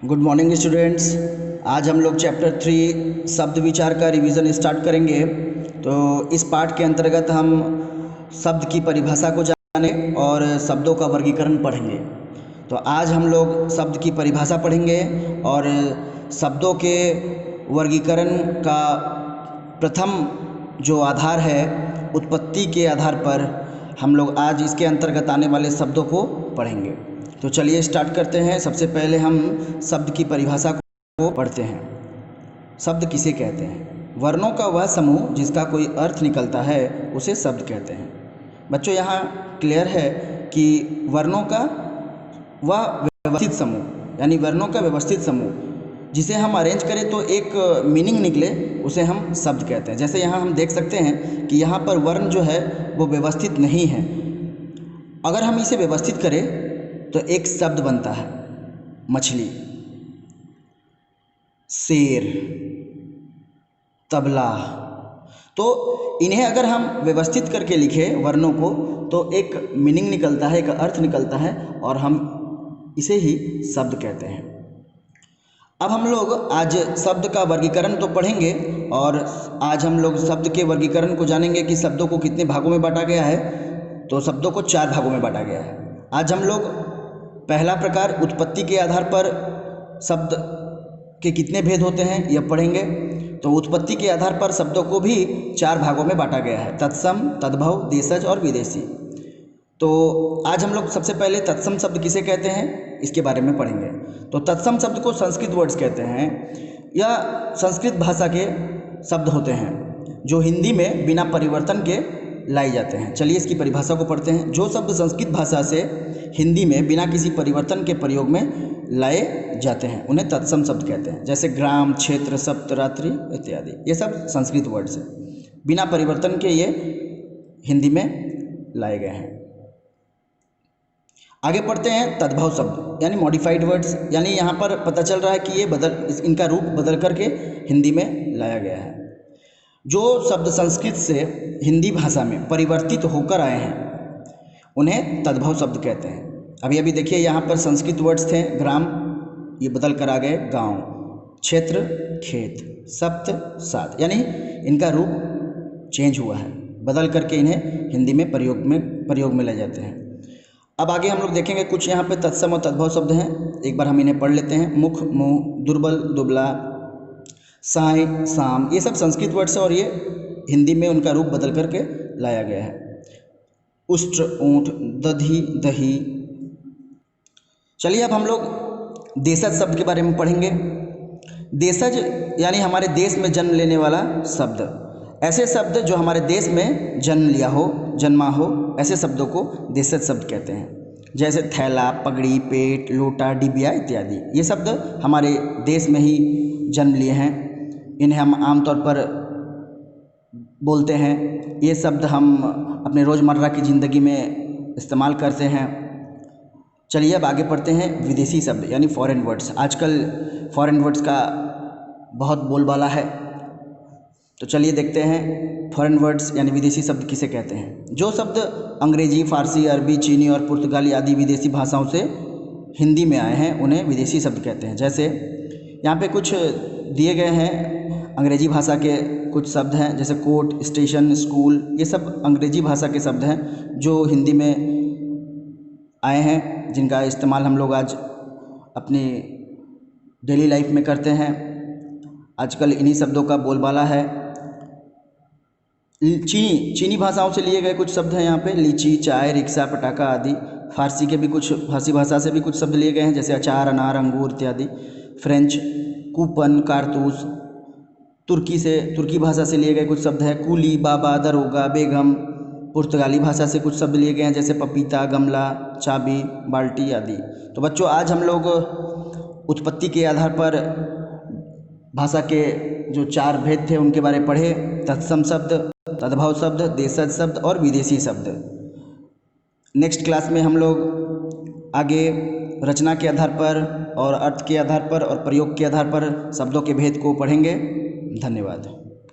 Good morning students. आज हम लोग चैप्टर 3 शब्द विचार का रिवीजन स्टार्ट करेंगे। तो इस पाठ के अंतर्गत हम शब्द की परिभाषा को जाने और शब्दों का वर्गीकरण पढ़ेंगे। तो आज हम लोग शब्द की परिभाषा पढ़ेंगे और शब्दों के वर्गीकरण का प्रथम जो आधार है उत्पत्ति के आधार पर हम लोग आज इसके अंतर्गत आने वाले शब्दों को पढ़ेंगे। तो चलिए स्टार्ट करते हैं। सबसे पहले हम शब्द की परिभाषा को पढ़ते हैं। शब्द किसे कहते हैं? वर्णों का वह समूह जिसका कोई अर्थ निकलता है उसे शब्द कहते हैं। बच्चों यहाँ क्लियर है कि वर्णों का वह व्यवस्थित समूह यानी वर्णों का व्यवस्थित समूह जिसे हम अरेंज करें तो एक मीनिंग निकले उसे हम शब्द कहते हैं। जैसे यहाँ हम देख सकते हैं कि यहाँ पर वर्ण जो है वो व्यवस्थित नहीं है। अगर हम इसे व्यवस्थित करें तो एक शब्द बनता है। मछली, शेर, तबला। तो इन्हें अगर हम व्यवस्थित करके लिखें वर्णों को तो एक मीनिंग निकलता है, एक अर्थ निकलता है और हम इसे ही शब्द कहते हैं। अब हम लोग आज शब्द का वर्गीकरण तो पढ़ेंगे और आज हम लोग शब्द के वर्गीकरण को जानेंगे कि शब्दों को कितने भागों में बांटा गया है। तो शब्दों को 4 भागों में बांटा गया है। आज हम लोग पहला प्रकार उत्पत्ति के आधार पर शब्द के कितने भेद होते हैं यह पढ़ेंगे। तो उत्पत्ति के आधार पर शब्दों को भी 4 भागों में बांटा गया है, तत्सम, तद्भव, देशज और विदेशी। तो आज हम लोग सबसे पहले तत्सम शब्द किसे कहते हैं इसके बारे में पढ़ेंगे। तो तत्सम शब्द को संस्कृत वर्ड्स कहते हैं। यह संस्कृत भाषा के शब्द होते हैं जो हिंदी में बिना परिवर्तन के लाए जाते हैं। चलिए इसकी परिभाषा को पढ़ते हैं। जो शब्द संस्कृत भाषा से हिंदी में बिना किसी परिवर्तन के प्रयोग में लाए जाते हैं उन्हें तत्सम शब्द कहते हैं। जैसे ग्राम, क्षेत्र, सप्त, रात्रि इत्यादि, ये सब संस्कृत वर्ड्स हैं, बिना परिवर्तन के ये हिंदी में लाए गए हैं। आगे पढ़ते हैं तद्भव शब्द यानी मॉडिफाइड वर्ड्स, यानी यहाँ पर पता चल रहा है कि ये इनका रूप बदल करके हिंदी में लाया गया है। जो शब्द संस्कृत से हिंदी भाषा में परिवर्तित होकर आए हैं उन्हें तद्भव शब्द कहते हैं। अभी देखिए यहाँ पर संस्कृत वर्ड्स थे, ग्राम ये बदल कर आ गए गांव, क्षेत्र खेत, सप्त सात, यानी इनका रूप चेंज हुआ है, बदल करके इन्हें हिंदी में प्रयोग में ले जाते हैं। अब आगे हम लोग देखेंगे कुछ यहाँ पे तत्सम और तद्भव शब्द हैं, एक बार हम इन्हें पढ़ लेते हैं। मुख, मुँह, दुर्बल, दुबला, साय, साम, ये सब संस्कृत वर्ड्स है और ये हिंदी में उनका रूप बदल करके लाया गया है। उष्ट्र, ऊँट, दधी, दही। चलिए अब हम लोग देशज शब्द के बारे में पढ़ेंगे। देशज यानी हमारे देश में जन्म लेने वाला शब्द। ऐसे शब्द जो हमारे देश में जन्मा हो ऐसे शब्दों को देशज शब्द कहते हैं। जैसे थैला, पगड़ी, पेट, लोटा, डिबिया इत्यादि, ये शब्द हमारे देश में ही जन्म लिए हैं। इन्हें हम आमतौर पर बोलते हैं। ये शब्द हम अपने रोज़मर्रा की ज़िंदगी में इस्तेमाल करते हैं। चलिए अब आगे पढ़ते हैं विदेशी शब्द यानी फॉरेन वर्ड्स। आजकल फॉरेन वर्ड्स का बहुत बोलबाला है, तो चलिए देखते हैं फॉरेन वर्ड्स यानी विदेशी शब्द किसे कहते हैं। जो शब्द अंग्रेजी, फारसी, अरबी, चीनी और पुर्तगाली आदि विदेशी भाषाओं से हिंदी में आए हैं उन्हें विदेशी शब्द कहते हैं। जैसे यहाँ पे कुछ दिए गए हैं अंग्रेजी भाषा के कुछ शब्द हैं, जैसे कोर्ट, स्टेशन, स्कूल, ये सब अंग्रेजी भाषा के शब्द हैं जो हिंदी में आए हैं, जिनका इस्तेमाल हम लोग आज अपनी डेली लाइफ में करते हैं। आजकल इन्हीं शब्दों का बोलबाला है। चीनी भाषाओं से लिए गए कुछ शब्द हैं यहाँ पे, लीची, चाय, रिक्शा, पटाखा आदि। फारसी भाषा से भी कुछ शब्द लिए गए हैं, जैसे अचार, अनार, अंगूर इत्यादि। फ्रेंच, कूपन, कारतूस। तुर्की भाषा से लिए गए कुछ शब्द हैं, कूली, बाबा, दरोगा, बेगम। पुर्तगाली भाषा से कुछ शब्द लिए गए हैं, जैसे पपीता, गमला, चाबी, बाल्टी आदि। तो बच्चों आज हम लोग उत्पत्ति के आधार पर भाषा के जो 4 भेद थे उनके बारे में पढ़े। तत्सम शब्द, तद्भव शब्द, देशज शब्द और विदेशी शब्द। नेक्स्ट क्लास में हम लोग आगे रचना के आधार पर और अर्थ के आधार पर और प्रयोग के आधार पर शब्दों के भेद को पढ़ेंगे। धन्यवाद।